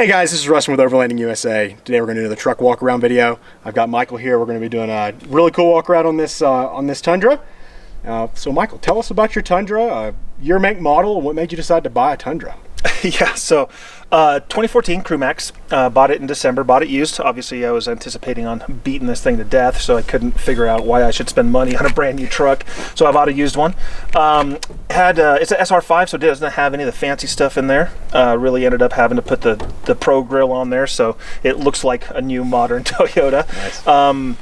Hey guys, this is Rustin with Overlanding USA. Today we're going to do the truck walk around video. I've got Michael here. We're going to be doing a really cool walk around on this Tundra. So Michael, tell us about your Tundra, your make, model, and what made you decide to buy a Tundra. Yeah, so 2014 Crew Max, bought it in December, bought it used. Obviously I was anticipating on beating this thing to death, so I couldn't figure out why I should spend money on a brand new truck, so I bought a used one. It's an SR5, so it doesn't have any of the fancy stuff in there. Really ended up having to put the Pro grill on there, so it looks like a new modern Toyota. Nice.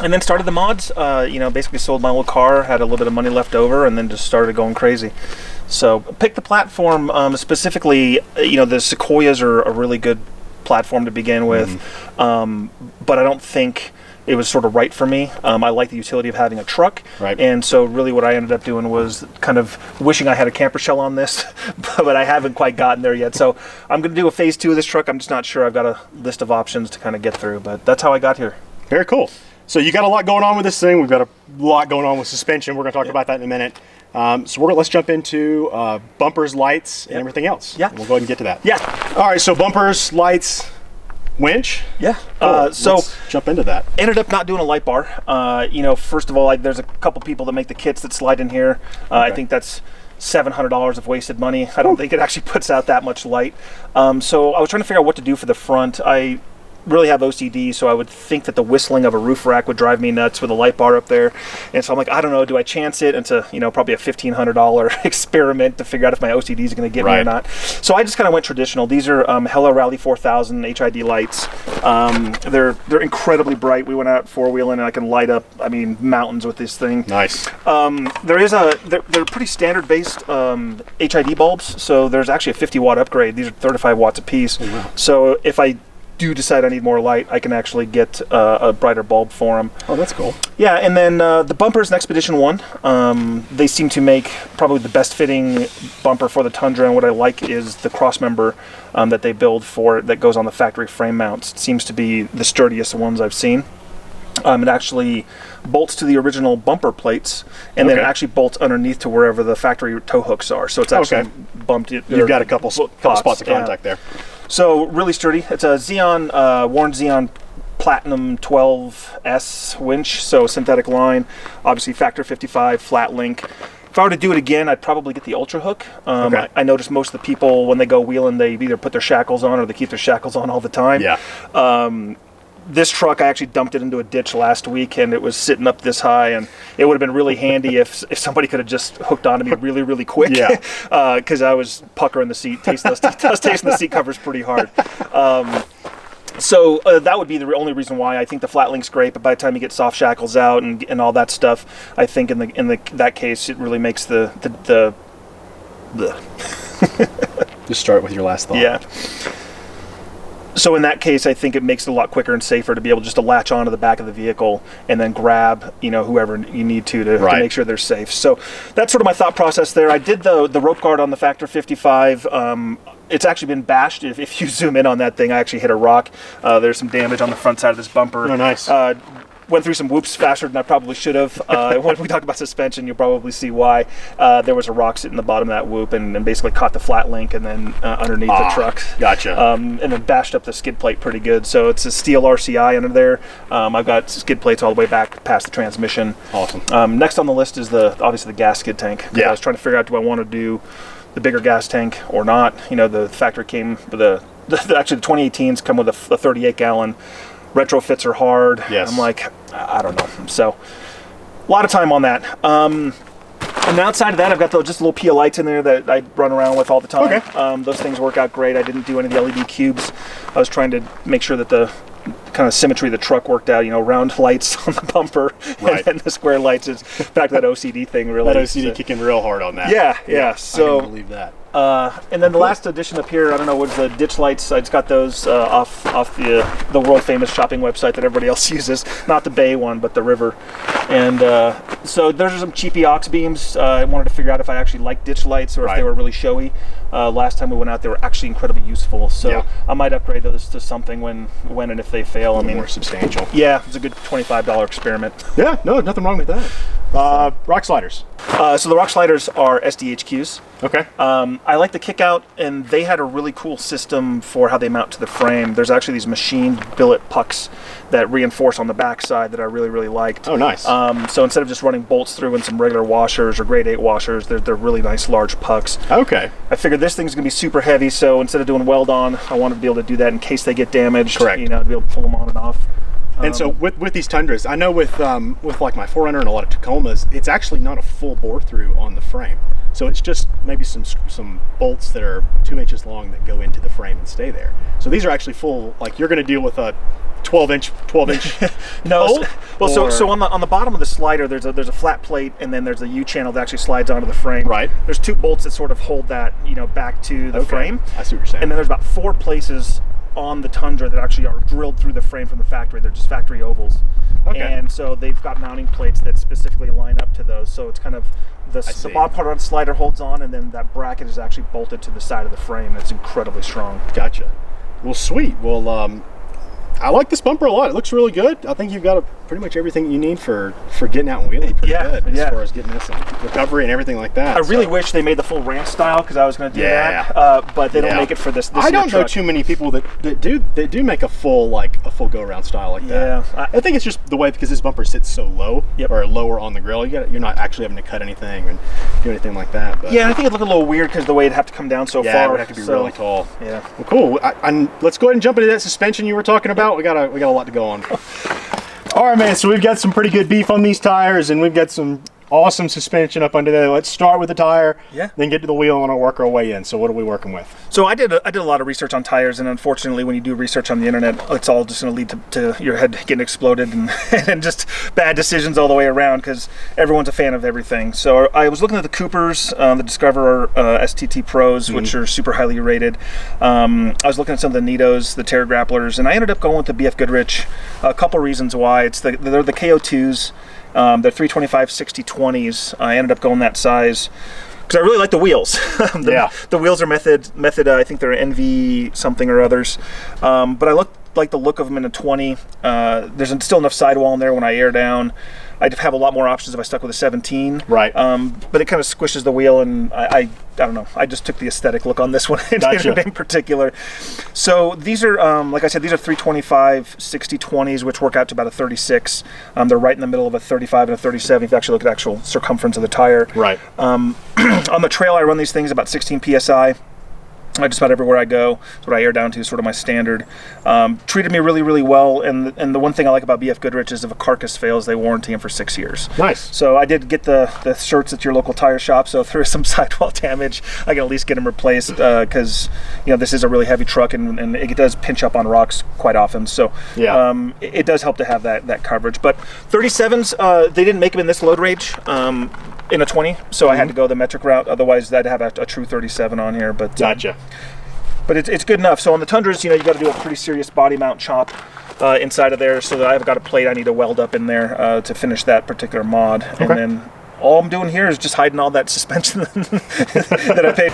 And then started the mods, basically sold my old car, had a little bit of money left over, and then just started going crazy. So picked the platform, specifically, the Sequoias are a really good platform to begin with, but I don't think it was sort of right for me. I like the utility of having a truck, right. And so really what I ended up doing was kind of wishing I had a camper shell on this, but I haven't quite gotten there yet. So I'm going to do a phase 2 of this truck. I'm just not sure. I've got a list of options to kind of get through, but that's how I got here. Very cool. So you got a lot going on with this thing. We've got a lot going on with suspension. We're going to talk about that in a minute. Let's jump into bumpers, lights, and everything else. Yeah. We'll go ahead and get to that. Yeah. All right, so bumpers, lights, winch. Yeah. Cool. So let's jump into that. Ended up not doing a light bar. First of all, there's a couple people that make the kits that slide in here. Okay. I think that's $700 of wasted money. I don't think it actually puts out that much light. So I was trying to figure out what to do for the front. I really have OCD, so I would think that the whistling of a roof rack would drive me nuts with a light bar up there. And so I'm like, I don't know, do I chance it? It's probably a $1,500 experiment to figure out if my OCD is going to get me or not. So I just kind of went traditional. These are Hella Rally 4000 HID lights. They're incredibly bright. We went out four-wheeling and I can light up, mountains with this thing. Nice. They're pretty standard-based HID bulbs, so there's actually a 50-watt upgrade. These are 35 watts a piece. Oh, wow. So if I do decide I need more light, I can actually get a brighter bulb for them. Oh, that's cool. Yeah, and then the bumpers in Expedition 1, they seem to make probably the best fitting bumper for the Tundra, and what I like is the cross member that they build for it that goes on the factory frame mounts. It seems to be the sturdiest ones I've seen. It actually bolts to the original bumper plates, and then it actually bolts underneath to wherever the factory tow hooks are. So it's actually bumped. You've got a couple spots of contact there. So really sturdy. It's a Warn Xeon Platinum 12S winch, so synthetic line, obviously factor 55, flat link. If I were to do it again, I'd probably get the Ultra Hook. I notice most of the people, when they go wheeling, they either put their shackles on or they keep their shackles on all the time. Yeah. This truck, I actually dumped it into a ditch last week, and it was sitting up this high, and it would have been really handy if somebody could have just hooked onto me really, really quick. Yeah. Because I was puckering the seat, I was tasting the seat covers pretty hard. So that would be the only reason why I think the flat link's great, but by the time you get soft shackles out and all that stuff, I think in that case it really makes the Just start with your last thought. Yeah. So in that case, I think it makes it a lot quicker and safer to be able just to latch onto the back of the vehicle and then grab, whoever you need to make sure they're safe. So that's sort of my thought process there. I did the rope guard on the Factor 55. It's actually been bashed. If you zoom in on that thing, I actually hit a rock. There's some damage on the front side of this bumper. Oh, nice. Went through some whoops faster than I probably should have. When we talk about suspension, you'll probably see why. There was a rock sitting in the bottom of that whoop and basically caught the flat link and then underneath the truck. Gotcha. And then bashed up the skid plate pretty good. So it's a steel RCI under there. I've got skid plates all the way back past the transmission. Awesome. Next on the list is obviously the gas skid tank. Yeah. I was trying to figure out, do I want to do the bigger gas tank or not? The factory came with actually the 2018s come with a 38 gallon. Retrofits are hard. Yes. I'm like, I don't know. So a lot of time on that. And outside of that, I've got just little PL lights in there that I run around with all the time. Okay. Those things work out great. I didn't do any of the LED cubes. I was trying to make sure that the kind of symmetry of the truck worked out, round lights on the bumper and then the square lights. Is back to that OCD thing, really. That OCD kicking real hard on that. Yeah. So I can believe that. And then the last addition up here, I don't know, was the ditch lights. I just got those off the world famous shopping website that everybody else uses, not the Bay one, but the River. And so those are some cheapy aux beams. I wanted to figure out if I actually like ditch lights or if they were really showy. Last time we went out, they were actually incredibly useful. So I might upgrade those to something when and if they fail. More substantial. Yeah, it's a good $25 experiment. Yeah, no, nothing wrong with that. Rock sliders. So the rock sliders are SDHQs. Okay. I like the kick out, and they had a really cool system for how they mount to the frame. There's actually these machined billet pucks that reinforce on the backside that I really, really liked. Oh, nice. So instead of just running bolts through and some regular washers or grade 8 washers, they're really nice large pucks. Okay. I figured this thing's gonna be super heavy, so instead of doing weld on, I wanted to be able to do that in case they get damaged. Correct. You know, to be able to pull them on and off. And so with these Tundras, I know with like my 4Runner and a lot of Tacomas, it's actually not a full bore through on the frame. So it's just maybe some bolts that are 2 inches long that go into the frame and stay there. So these are actually full, like you're going to deal with a 12-inch No, so on the bottom of the slider, there's a flat plate, and then there's a U channel that actually slides onto the frame. Right. There's 2 bolts that sort of hold that, you know, back to the frame. I see what you're saying. And then there's about 4 places on the Tundra that actually are drilled through the frame from the factory. They're just factory ovals. Okay. And so they've got mounting plates that specifically line up to those. So it's kind of the bottom part of the slider holds on, and then that bracket is actually bolted to the side of the frame. That's incredibly strong. Gotcha. Well, sweet. Well, I like this bumper a lot. It looks really good. I think you've got pretty much everything you need for getting out and wheeling pretty good as far as getting this and recovery and everything like that. I really wish they made the full ramp style, because I was going to do that, but they don't make it for this. I don't know too many people that do make a full go around style like that. Yeah, I think it's just the way, because this bumper sits so low or lower on the grill. You're not actually having to cut anything and do anything like that. But yeah, I think it looked a little weird because the way it'd have to come down so far. Yeah, it would have to be really tall. Yeah. Well, cool. Let's go ahead and jump into that suspension you were talking about. We got a lot to go on. All right, man, so we've got some pretty good beef on these tires, and we've got some awesome suspension up under there. Let's start with the tire, then get to the wheel, and I'll work our way in. So what are we working with? So I did a lot of research on tires, and unfortunately when you do research on the internet, it's all just going to lead to your head getting exploded and just bad decisions all the way around, because everyone's a fan of everything. So I was looking at the Coopers, the Discoverer STT Pros, which are super highly rated. I was looking at some of the Nitos, the Terra Grapplers, and I ended up going with the BF Goodrich. A couple reasons why. They're the KO2s. They're 325 60/20s. I ended up going that size because I really like the wheels. The wheels are method. I think they're NV something or others. But I like the look of them in a 20. There's still enough sidewall in there when I air down. I'd have a lot more options if I stuck with a 17. Right. But it kind of squishes the wheel, and I don't know. I just took the aesthetic look on this one in particular. So these are, like I said, these are 325 60/20s, which work out to about a 36. They're right in the middle of a 35 and a 37 if you actually look at actual circumference of the tire. Right. On the trail, I run these things about 16 PSI. Just about everywhere I go. That's what I air down to, sort of my standard. Treated me really, really well, and the one thing I like about BF Goodrich is if a carcass fails, they warranty them for 6 years. Nice. So I did get the shirts at your local tire shop, so if there is some sidewall damage, I can at least get them replaced, because this is a really heavy truck, and it does pinch up on rocks quite often. So it does help to have that coverage. But 37s, they didn't make them in this load range. In a 20, so I had to go the metric route. Otherwise, I'd have a true 37 on here. But gotcha. But it's good enough. So on the Tundras, you got to do a pretty serious body mount chop inside of there, so that I've got a plate I need to weld up in there to finish that particular mod. Okay. And then all I'm doing here is just hiding all that suspension that I paid.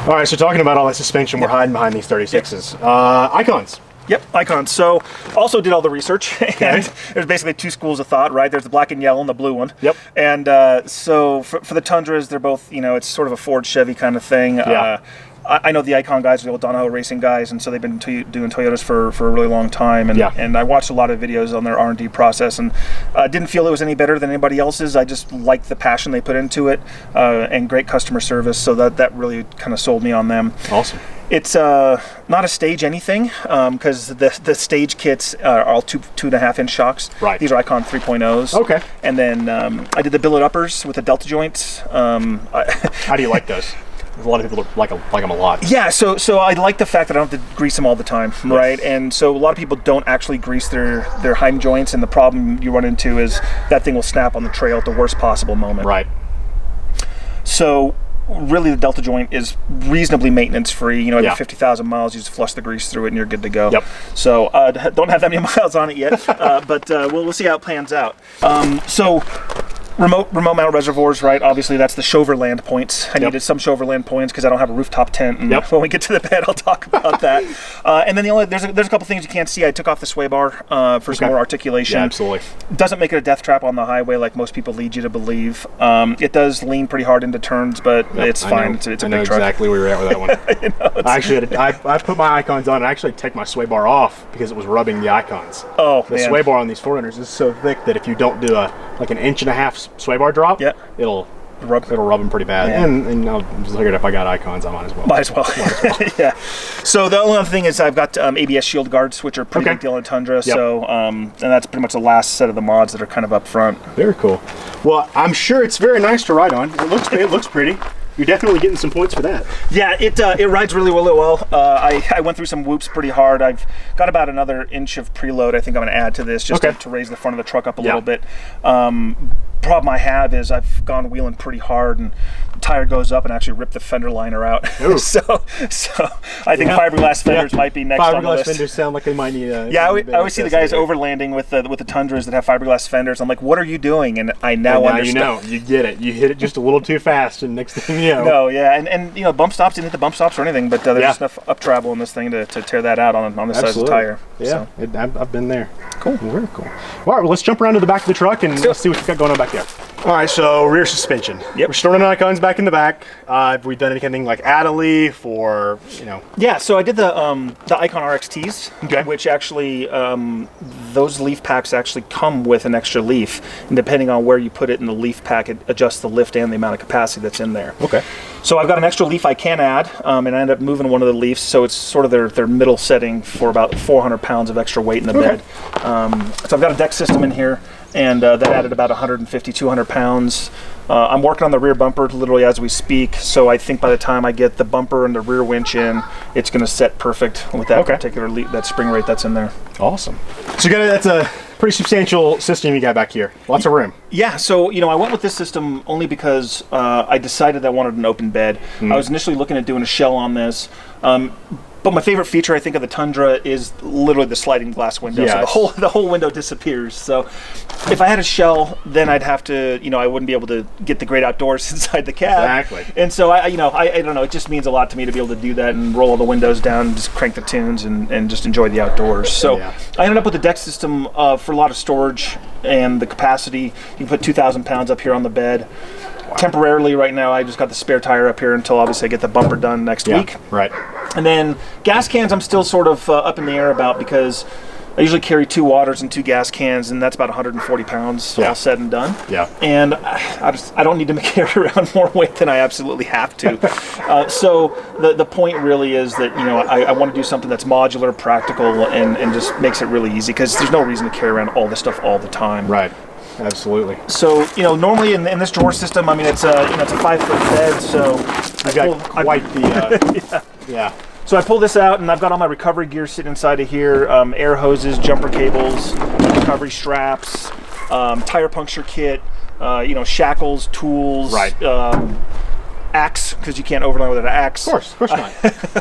All right, so talking about all that suspension, we're hiding behind these 36s. Icons. Yep, icons. So also did all the research, and there's basically 2 schools of thought, right? There's the black and yellow and the blue one. Yep. And so for the Tundras, they're both, it's sort of a Ford Chevy kind of thing. Yeah. I know the Icon guys, the old Donahoe racing guys, and so they've been doing Toyotas for a really long time. And I watched a lot of videos on their R&D process, and didn't feel it was any better than anybody else's. I just liked the passion they put into it, and great customer service. So that really kind of sold me on them. Awesome. It's not a stage anything, because the stage kits are all 2.5 inch shocks. Right. These are Icon 3.0s. Okay. And then I did the billet uppers with the delta joints. How do you like those? A lot of people like them a lot. Yeah, so I like the fact that I don't have to grease them all the time, right? And so a lot of people don't actually grease their hind joints, and the problem you run into is that thing will snap on the trail at the worst possible moment. Right. So really the delta joint is reasonably maintenance free. Every 50,000 miles you just flush the grease through it and you're good to go. Yep. So don't have that many miles on it yet, but we'll see how it plans out. So Remote mount reservoirs, right? Obviously, that's the Shoverland points. I needed some Shoverland points because I don't have a rooftop tent. And when we get to the bed, I'll talk about that. And then there's a couple things you can't see. I took off the sway bar for some more articulation. Yeah, absolutely. Doesn't make it a death trap on the highway like most people lead you to believe. It does lean pretty hard into turns, but it's fine. It's a big truck. I know exactly where you're at with that one. I put my icons on and I actually take my sway bar off because it was rubbing the icons. Oh, the sway bar on these 400s is so thick that if you don't do like an 1.5 inch sway bar drop, it'll rub them pretty bad. Yeah. And I just figured if I got icons, I might as well. Might as well. Yeah. So the only other thing is I've got ABS shield guards, which are pretty big deal in Tundra. Yep. So and that's pretty much the last set of the mods that are kind of up front. Very cool. Well, I'm sure it's very nice to ride on. It looks pretty. You're definitely getting some points for that. Yeah, it rides really well. I went through some whoops pretty hard. I've got about another inch of preload I think I'm going to add to this just to raise the front of the truck up a little bit. Problem I have is I've gone wheeling pretty hard and the tire goes up and actually ripped the fender liner out. so I think fiberglass fenders might be next on the list. Fiberglass fenders sound like they might need a... Yeah, I always see the guys overlanding with the Tundras that have fiberglass fenders. I'm like, what are you doing? And I now understand. You get it. You hit it just a little too fast and next thing you know. No, yeah, and bump stops, didn't hit the bump stops or anything, but there's just enough up travel in this thing to tear that out on the size of the tire. Yeah, so. I've been there. Cool. Very cool. All right, well, let's jump around to the back of the truck and let's see what you've got going on back there. All right, so rear suspension. Yep. We're storing icons back in the back. Have we done anything like add a leaf or, Yeah, so I did the Icon RXTs, which actually, those leaf packs actually come with an extra leaf. And depending on where you put it in the leaf pack, it adjusts the lift and the amount of capacity that's in there. Okay. So I've got an extra leaf I can add, and I ended up moving one of the leaves, so it's sort of their middle setting for about 400 pounds of extra weight in the bed. So I've got a deck system in here, and that added about 150, 200 pounds. I'm working on the rear bumper literally as we speak, so I think by the time I get the bumper and the rear winch in, it's going to set perfect with that particular that spring rate that's in there. Awesome. So that's a pretty substantial system you got back here. Lots of room. Yeah, so I went with this system only because I decided I wanted an open bed. I was initially looking at doing a shell on this. But my favorite feature, I think, of the Tundra is literally the sliding glass window. Yes. So the whole window disappears. So if I had a shell, then I'd have to, I wouldn't be able to get the great outdoors inside the cab. Exactly. And so I don't know. It just means a lot to me to be able to do that and roll all the windows down, and just crank the tunes, and just enjoy the outdoors. So I ended up with a deck system for a lot of storage and the capacity. You can put 2,000 pounds up here on the bed. Temporarily right now I just got the spare tire up here until obviously I get the bumper done next week. Right. And then gas cans I'm still sort of up in the air about because I usually carry 2 waters and 2 gas cans, and that's about 140 pounds all said and done. Yeah. And I don't need to carry around more weight than I absolutely have to. So the point really is that I want to do something that's modular, practical, and just makes it really easy because there's no reason to carry around all this stuff all the time. Right. Absolutely. So normally in this drawer system, I mean it's a 5-foot bed, so I got quite the yeah. So I pull this out, and I've got all my recovery gear sitting inside of here: air hoses, jumper cables, recovery straps, tire puncture kit, shackles, tools, axe, because you can't overland with an axe. Of course not.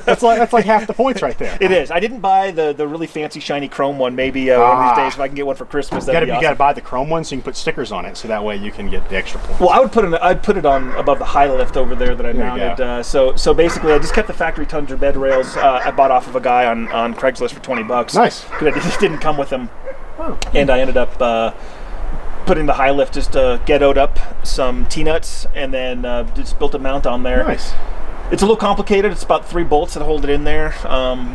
that's like half the points right there. It is. I didn't buy the really fancy shiny chrome one. Maybe one of these days if I can get one for Christmas, that'd be awesome. You got to buy the chrome one so you can put stickers on it, so that way you can get the extra points. Well, I'd put it on above the high lift over there that I mounted. So basically, I just kept the factory Tundra bed rails. I bought off of a guy on Craigslist for $20. Nice. Because it just didn't come with them, and I ended up putting the high lift just ghettoed up some T-nuts and then just built a mount on there. Nice. It's a little complicated. It's about 3 bolts that hold it in there.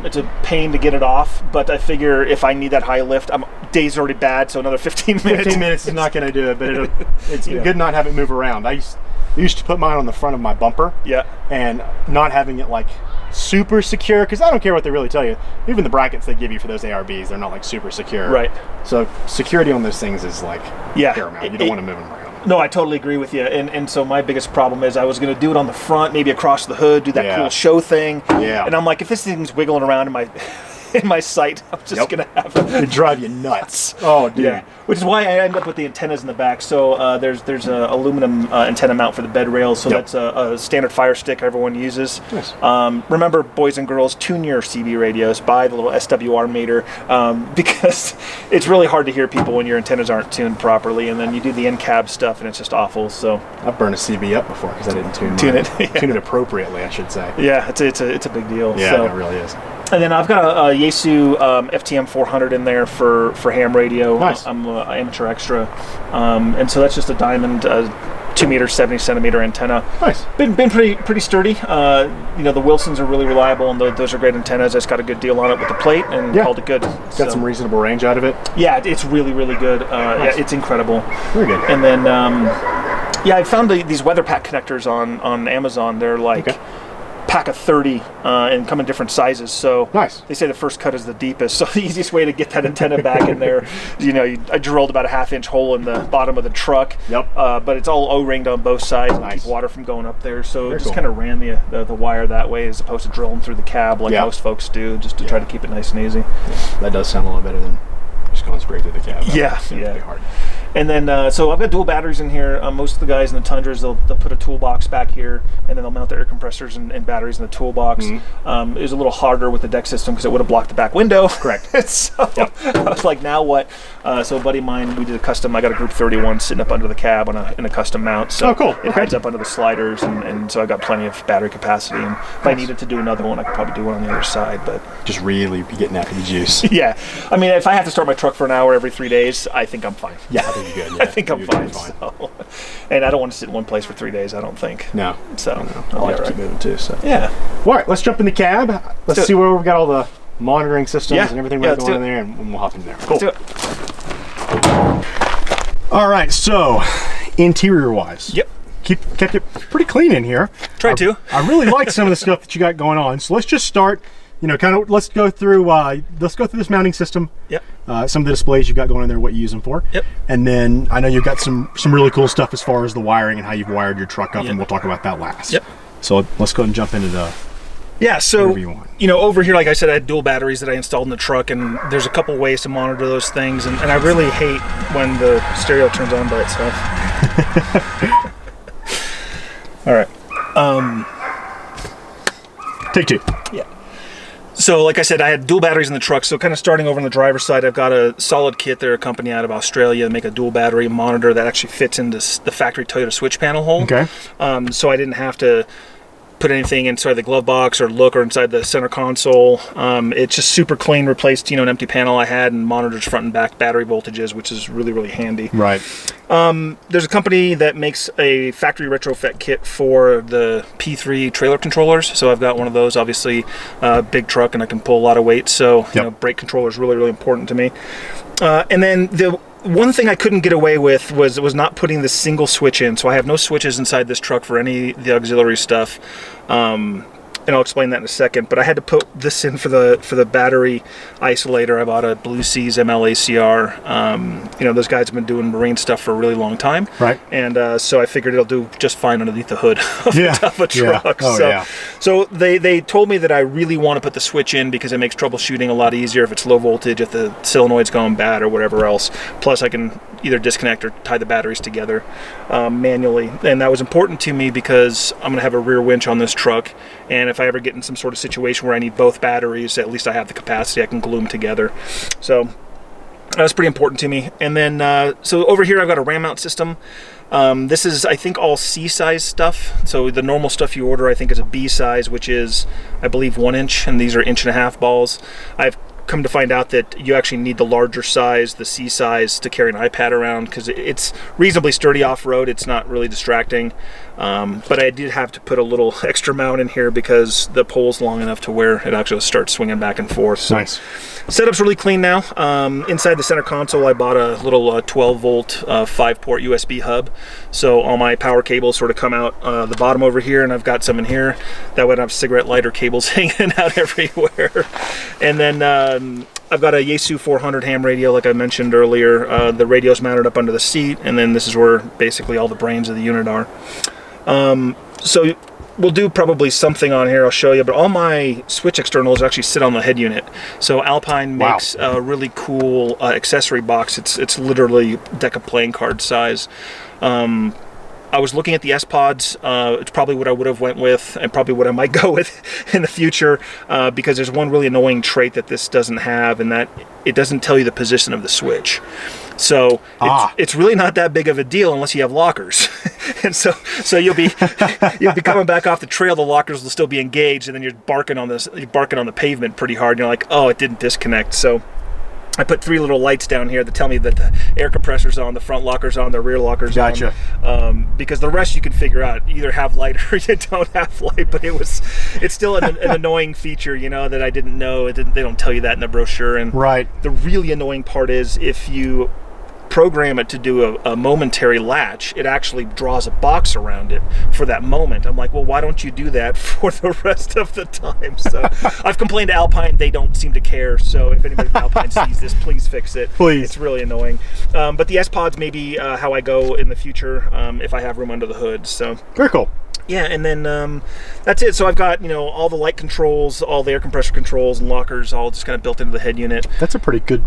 It's a pain to get it off, but I figure if I need that high lift, day's already bad, so another 15 minutes. 15 minutes is not going to do it, but it's good not have it move around. I used to put mine on the front of my bumper. Yeah. And not having it like super secure, because I don't care what they really tell you. Even the brackets they give you for those ARBs, they're not like super secure. Right. So security on those things is like paramount. You don't want to move them around. No, I totally agree with you. And so my biggest problem is I was going to do it on the front, maybe across the hood, do that cool show thing. Yeah. And I'm like, if this thing's wiggling around in my in my sight. I'm just gonna have It'd drive you nuts. Oh, dude. Yeah, which is why I end up with the antennas in the back. So there's a aluminum antenna mount for the bed rails. So that's a standard Fire Stick everyone uses. Nice. Remember, boys and girls, tune your CB radios. Buy the little SWR meter because it's really hard to hear people when your antennas aren't tuned properly, and then you do the in-cab stuff and it's just awful. So I've burned a CB up before because I didn't tune it. Yeah. Tune it appropriately, I should say. Yeah, it's a big deal. Yeah, so. it really is. And then I've got a Yaesu FTM 400 in there for ham radio. Nice. I'm an amateur extra, and so that's just a diamond 2 meter 70 centimeter antenna. Nice. Been pretty sturdy. The Wilsons are really reliable, and those are great antennas. I just got a good deal on it with the plate and called it good. Got some reasonable range out of it. Yeah, it's really good. Nice. Yeah, it's incredible. Very good. And then I found these weather pack connectors on Amazon. They're like. Pack of 30 and come in different sizes. So nice. They say the first cut is the deepest. So the easiest way to get that antenna back in there, I drilled about a 1/2-inch hole in the bottom of the truck. Yep. But it's all O-ringed on both sides to keep water from going up there. So just kind of ran the wire that way as opposed to drilling through the cab like most folks do, just to try to keep it nice and easy. Yeah. That does sound a lot better than just going straight through the cab. It's pretty hard. And then, so I've got dual batteries in here. Most of the guys in the Tundras, they'll put a toolbox back here, and then they'll mount the air compressors and batteries in the toolbox. It was a little harder with the deck system because it would have blocked the back window. Correct. So I was like, now what? So a buddy of mine, we did a custom. I got a Group 31 sitting up under the cab in a custom mount. So cool. It hides up under the sliders, and so I got plenty of battery capacity. And if I needed to do another one, I could probably do one on the other side. But just really be getting after the juice. Yeah. I mean, if I have to start my truck for an hour every 3 days, I think I'm fine. Yeah, I think you're good. Yeah. I think I'm fine. So. And I don't want to sit in one place for 3 days, I don't think. No. So I like to keep moving too. So yeah. All right, let's jump in the cab. Let's see where we've got all the monitoring systems and everything going in there, and we'll hop in there. Cool. Let's do it. All right, so interior-wise. Yep. Kept it pretty clean in here. Try to. I really like some of the stuff that you got going on. So let's just start. Let's go through this mounting system. Yep. Some of the displays you've got going in there, what you use them for. Yep. And then I know you've got some really cool stuff as far as the wiring and how you've wired your truck up, and we'll talk about that last. Yep. So let's go ahead and jump into the. Yeah, so over here, like I said, I had dual batteries that I installed in the truck, and there's a couple ways to monitor those things, and I really hate when the stereo turns on by itself. All right. Take two. Yeah. So like I said, I had dual batteries in the truck. So kind of starting over on the driver's side, I've got a solid kit. They're a company out of Australia. They make a dual battery monitor that actually fits into the factory Toyota switch panel hole. Okay. So I didn't have to put anything inside the glove box or inside the center console. It's just super clean. Replaced an empty panel I had and monitors front and back battery voltages, which is really handy. Right. There's a company that makes a factory retrofit kit for the P3 trailer controllers. So I've got one of those. Obviously, big truck, and I can pull a lot of weight. So brake controller is really important to me. And then the one thing I couldn't get away with was not putting the single switch in. So I have no switches inside this truck for any of the auxiliary stuff. And I'll explain that in a second. But I had to put this in for the battery isolator. I bought a Blue Seas MLACR. Those guys have been doing marine stuff for a really long time. Right. And so I figured it'll do just fine underneath the hood of a truck. So they told me that I really want to put the switch in because it makes troubleshooting a lot easier if it's low voltage, if the solenoid's going bad or whatever else. Plus I can either disconnect or tie the batteries together manually. And that was important to me because I'm going to have a rear winch on this truck. And if I ever get in some sort of situation where I need both batteries, at least I have the capacity, I can glue them together. So that was pretty important to me. And then, so over here I've got a ram mount system. This is, I think, all C size stuff. So the normal stuff you order, I think, is a B size, which is, I believe, 1 inch, and these are 1.5 inch balls. I've come to find out that you actually need the larger size, the C size, to carry an iPad around because it's reasonably sturdy off-road. It's not really distracting. But I did have to put a little extra mount in here because the pole's long enough to where it actually starts swinging back and forth. So nice. Setup's really clean now. Inside the center console, I bought a little 12-volt 5-port USB hub. So all my power cables sort of come out the bottom over here, and I've got some in here. That way I don't have cigarette lighter cables hanging out everywhere. And then I've got a Yaesu 400 ham radio, like I mentioned earlier. The radio's mounted up under the seat, and then this is where basically all the brains of the unit are. So we'll do probably something on here. I'll show you, but all my switch externals actually sit on the head unit. So Alpine makes a really cool accessory box. It's literally a deck of playing card size. I was looking at the S-Pods. It's probably what I would have went with, and probably what I might go with in the future, because there's one really annoying trait that this doesn't have, and that it doesn't tell you the position of the switch. So it's really not that big of a deal unless you have lockers. And so you'll be coming back off the trail, the lockers will still be engaged, and then you're barking on the pavement pretty hard, and you're like, oh, it didn't disconnect. So I put 3 little lights down here that tell me that the air compressor's on, the front locker's on, the rear locker's on. Because the rest you can figure out. You either have light or you don't have light, but it's still an annoying feature, that I didn't know. They don't tell you that in the brochure. And the really annoying part is if you program it to do a momentary latch, it actually draws a box around it for that moment. I'm like, well, why don't you do that for the rest of the time? So I've complained to Alpine, they don't seem to care. So if anybody from Alpine sees this, please fix it. Please. It's really annoying. But the S-Pods may be how I go in the future, if I have room under the hood. So very cool. Yeah, and then that's it. So I've got, all the light controls, all the air compressor controls and lockers all just kind of built into the head unit. That's a pretty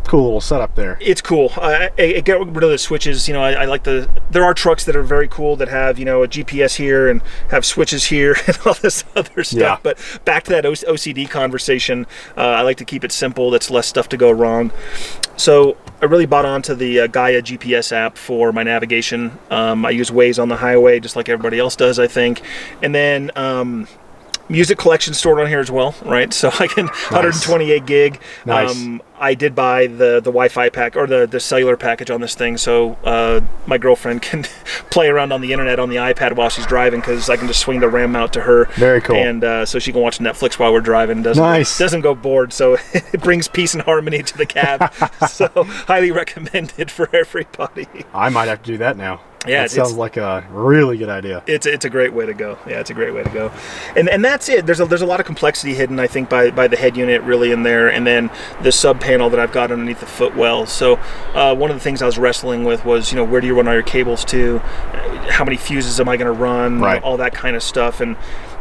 cool little setup there. It's cool. I get rid of the switches. I like there are trucks that are very cool that have, a GPS here and have switches here and all this other stuff. Yeah. But back to that OCD conversation, I like to keep it simple. That's less stuff to go wrong. So I really bought onto the Gaia GPS app for my navigation. I use Waze on the highway just like everybody else does, I think. And then music collection stored on here as well, right? So I can 128 gig. Nice. I did buy the Wi-Fi pack or the cellular package on this thing, so my girlfriend can play around on the internet on the iPad while she's driving, because I can just swing the RAM out to her. Very cool. And so she can watch Netflix while we're driving. Doesn't go bored. So it brings peace and harmony to the cab. So highly recommended for everybody. I might have to do that now. Yeah, that sounds like a really good idea. It's a great way to go. Yeah, it's a great way to go. And that's it. There's a lot of complexity hidden, I think, by the head unit really in there, and then the sub panel that I've got underneath the footwell. So one of the things I was wrestling with was, where do you run all your cables to? How many fuses am I going to run? Right. All that kind of stuff. And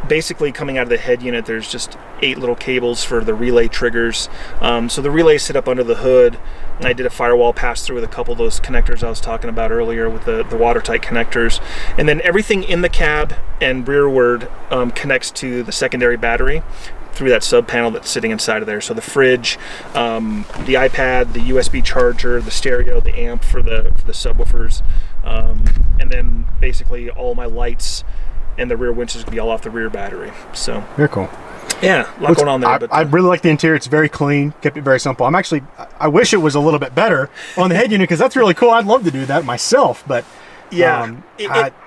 basically coming out of the head unit, there's just 8 little cables for the relay triggers. So the relays sit up under the hood. I did a firewall pass through with a couple of those connectors I was talking about earlier with the watertight connectors. And then everything in the cab and rearward connects to the secondary battery through that sub panel that's sitting inside of there. So the fridge, the iPad, the USB charger, the stereo, the amp for the subwoofers, and then basically all my lights and the rear winches can be all off the rear battery. So very cool. Yeah, a lot going on there. I really like the interior. It's very clean. Kept it very simple. I wish it was a little bit better on the head unit, because that's really cool. I'd love to do that myself, but yeah,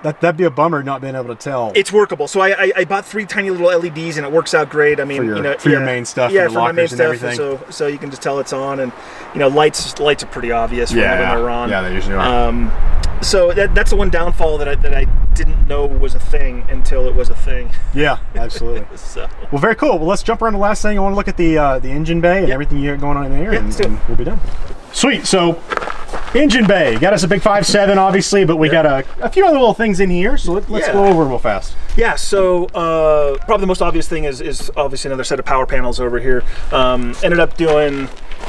that'd be a bummer not being able to tell. It's workable. So I bought 3 tiny little LEDs, and it works out great. I mean, for your main stuff, yeah, your for my main stuff. everything. So you can just tell it's on, and lights are pretty obvious when they're on. Yeah, they usually are. So that's the one downfall that I didn't know was a thing until it was a thing. Yeah, absolutely. So. Well, very cool. Well, let's jump around to the last thing. I want to look at the engine bay and everything you got going on in there, and we'll be done. Sweet. So, engine bay. Got us a big 5.7, obviously, but we got a few other little things in here, so let's go over real fast. Yeah, so probably the most obvious thing is obviously another set of power panels over here. Ended up doing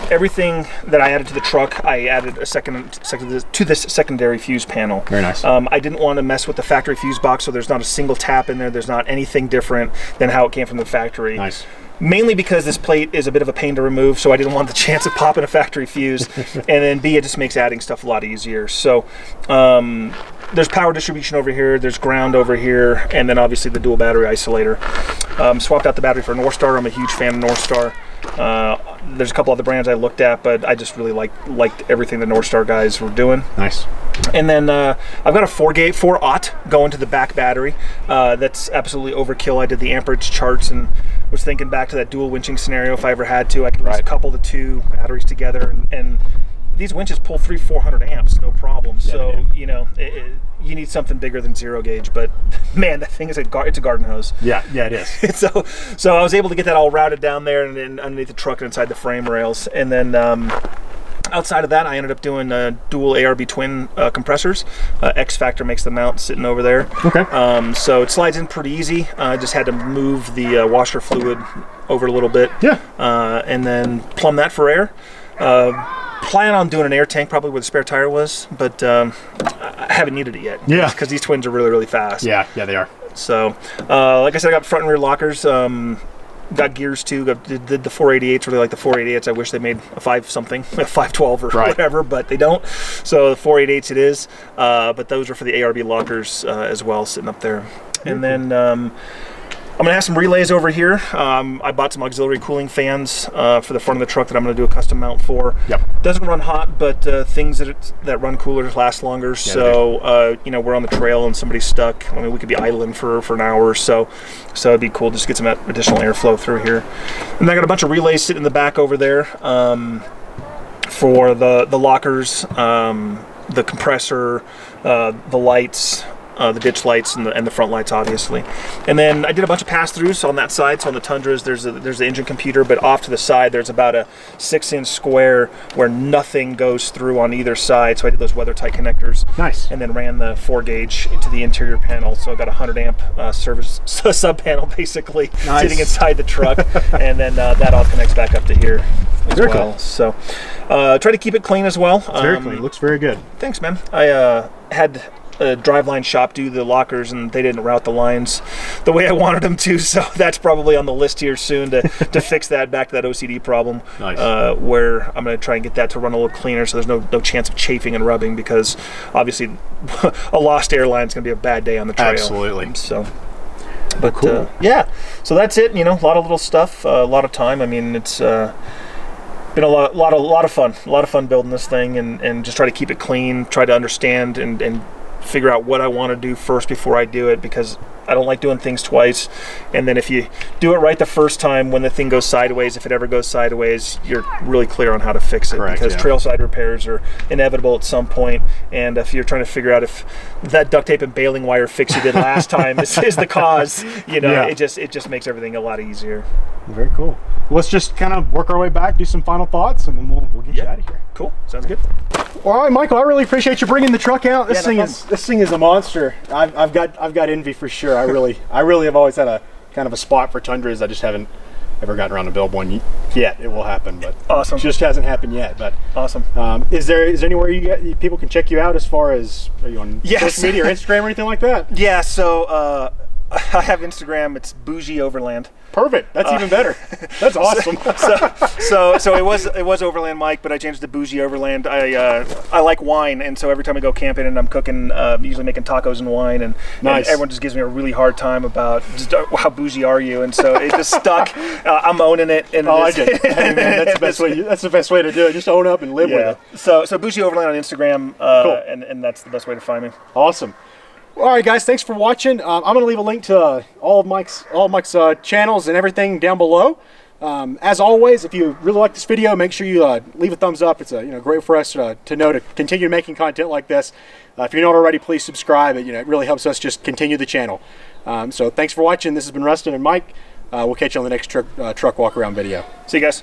everything that I added to the truck. I added a second to this secondary fuse panel. Very nice. I didn't want to mess with the factory fuse box, so there's not a single tap in there. There's not anything different than how it came from the factory. Nice. Mainly because this plate is a bit of a pain to remove, so I didn't want the chance of popping a factory fuse. And then B, it just makes adding stuff a lot easier. So there's power distribution over here, there's ground over here, and then obviously the dual battery isolator. Swapped out the battery for North Star. I'm a huge fan of North Star. There's a couple other brands I looked at, but I just really liked everything the North Star guys were doing. Nice. And then I've got a 4-aught going to the back battery. That's absolutely overkill. I did the amperage charts and was thinking back to that dual winching scenario. If I ever had to, I could just couple the 2 batteries together, and these winches pull 300-400 amps, no problem. Yeah, so you need something bigger than 0 gauge, but man, that thing is it's a garden hose. Yeah, it is. so I was able to get that all routed down there and underneath the truck and inside the frame rails, and then Outside of that, I ended up doing dual ARB twin compressors. X Factor makes the mount sitting over there. Okay. So it slides in pretty easy. I just had to move the washer fluid over a little bit. Yeah. And then plumb that for air. Plan on doing an air tank probably where the spare tire was, but I haven't needed it yet. Yeah. Because these twins are really, really fast. Yeah, they are. So, like I said, I got front and rear lockers. Got gears too. Did the 488s. Really like the 488s. I wish they made a 5-something, a 512 or whatever, but they don't. So the 488s it is. But those are for the ARB lockers as well, sitting up there. And then I'm gonna have some relays over here. I bought some auxiliary cooling fans for the front of the truck that I'm gonna do a custom mount for. Yep. Doesn't run hot, but things that run cooler last longer. Yeah, so you know, we're on the trail and somebody's stuck. I mean, we could be idling for an hour or so. So it'd be cool just to get some additional airflow through here. And I got a bunch of relays sitting in the back over there for the lockers, the compressor, the lights. The ditch lights and the front lights, obviously. And then I did a bunch of pass-throughs on that side. So on the Tundras, there's the engine computer, but off to the side, there's about a 6-inch square where nothing goes through on either side. So I did those weather-tight connectors. Nice. And then ran the 4-gauge into the interior panel. So I got a 100-amp service sub-panel, basically, sitting inside the truck. And then that all connects back up to here as well. Cool. So try to keep it clean as well. Very clean. Looks very good. Thanks, man. I had a driveline shop do the lockers, and they didn't route the lines the way I wanted them to, so that's probably on the list here soon to fix that, back to that OCD problem. Nice. Where I'm going to try and get that to run a little cleaner so there's no chance of chafing and rubbing, because obviously a lost airline is going to be a bad day on the trail. Absolutely. So, but cool. Yeah, so that's it. You know, a lot of little stuff, a lot of time. I mean, it's been a lot of fun building this thing, and just try to keep it clean, try to understand and figure out what I want to do first before I do it, because I don't like doing things twice. And then if you do it right the first time, when the thing goes sideways, if it ever goes sideways, you're really clear on how to fix it. Correct, because trailside repairs are inevitable at some point. And if you're trying to figure out if that duct tape and baling wire fix you did last time is the cause, you know, it just makes everything a lot easier. Very cool. Let's just kind of work our way back, do some final thoughts, and then we'll get you out of here. Cool. Sounds good. All right, Michael. I really appreciate you bringing the truck out. This thing is a monster. I've got envy for sure. I really have always had a kind of a spot for Tundras. I just haven't ever gotten around to build one yet. It will happen, but awesome. It just hasn't happened yet. But awesome. Is there anywhere people can check you out, as far as, are you on social media or Instagram or anything like that? Yeah. So I have Instagram. It's Bougie Overland. Perfect. That's even better. That's awesome. So it was Overland Mike, but I changed it to Bougie Overland. I like wine, and so every time I go camping and I'm cooking, usually making tacos and wine, and everyone just gives me a really hard time about just, how bougie are you? And so it just stuck. I'm owning it. And I get it. Hey, man, that's the best way. That's the best way to do it. Just own up and live with it. So Bougie Overland on Instagram, cool. and that's the best way to find me. Awesome. All right, guys, thanks for watching. I'm going to leave a link to all of Mike's channels and everything down below. As always, if you really like this video, make sure you leave a thumbs up. It's great for us to know to continue making content like this. If you're not already, please subscribe. It really helps us just continue the channel. So thanks for watching. This has been Rustin and Mike. We'll catch you on the next truck walk around video. See you guys.